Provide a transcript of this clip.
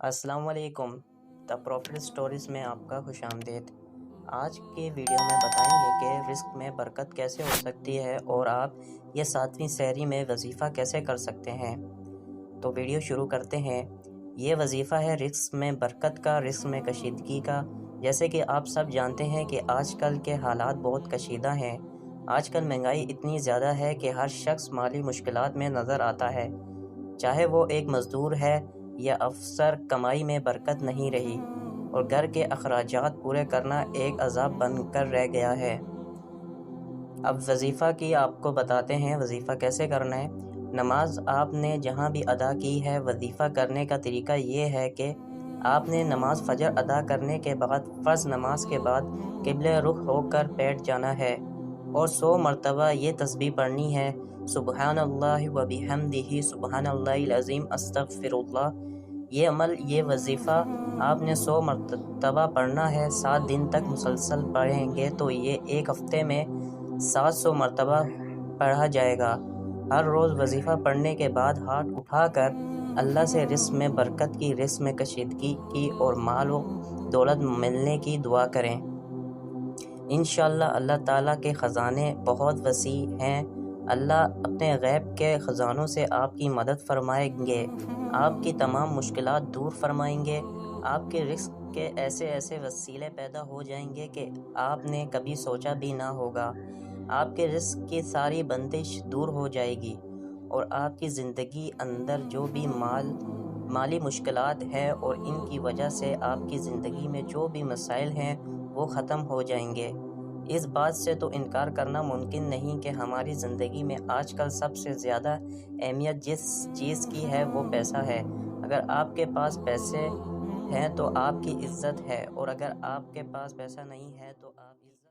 अस्सलाम वालेकुम। The profit stories में आपका खुश आमदीद। आज के वीडियो में बताएंगे कि रिस्क में बरकत कैसे हो सकती है और आप ये 7वीं सहरी में वजीफ़ा कैसे कर सकते हैं। तो वीडियो शुरू करते हैं। ये वजीफ़ा है रिस्क में बरकत का, रिस्क में कशीदगी का। जैसे कि आप सब जानते हैं कि आजकल के हालात बहुत कशीदा हैं। आजकल महंगाई इतनी ज़्यादा है कि हर शख्स माली मुश्किलात में नज़र आता है। चाहे वो एक मज़दूर है या अफसर, कमाई में बरकत नहीं रही और घर के अखराजात पूरे करना एक अज़ाब बनकर रह गया है। अब वजीफ़ा की आपको बताते हैं वजीफ़ा कैसे करना है। नमाज आपने जहाँ भी अदा की है, वजीफ़ा करने का तरीका ये है कि आपने नमाज फ़जर अदा करने के बाद फ़र्ज़ नमाज के बाद क़िबले रुख होकर बैठ जाना है और 100 मरतबा ये तस्बीह पढ़नी है, सुबहानल्लाह व बिहम्दिही सुबहानल्लाहिल अज़ीम अस्तग़फिरुल्लाह। ये अमल, ये वजीफ़ा आपने 100 मरतबा पढ़ना है। 7 दिन तक मुसलसल पढ़ेंगे तो ये एक हफ़्ते में 700 मरतबा पढ़ा जाएगा। हर रोज़ वजीफ़ा पढ़ने के बाद हाथ उठाकर अल्लाह से रिस्क में बरकत की, रिस्क में कशीदगी की और माल व दौलत मिलने की दुआ करें। इंशाअल्लाह अल्लाह ताला के ख़ज़ाने बहुत वसी हैं। अल्लाह अपने गैब के ख़ज़ानों से आपकी मदद फरमाएंगे, आपकी तमाम मुश्किलात दूर फरमाएंगे। आपके रिस्क के ऐसे ऐसे वसीले पैदा हो जाएंगे कि आपने कभी सोचा भी ना होगा। आपके रिस्क की सारी बंदिश दूर हो जाएगी और आपकी ज़िंदगी अंदर जो भी माली मुश्किलात है और इनकी वजह से आपकी ज़िंदगी में जो भी मसाइल हैं वो ख़त्म हो जाएंगे। इस बात से तो इनकार करना मुमकिन नहीं कि हमारी ज़िंदगी में आजकल सबसे ज़्यादा अहमियत जिस चीज़ की है वो पैसा है। अगर आपके पास पैसे हैं तो आपकी इज़्ज़त है और अगर आपके पास पैसा नहीं है तो आप इज़्ज़त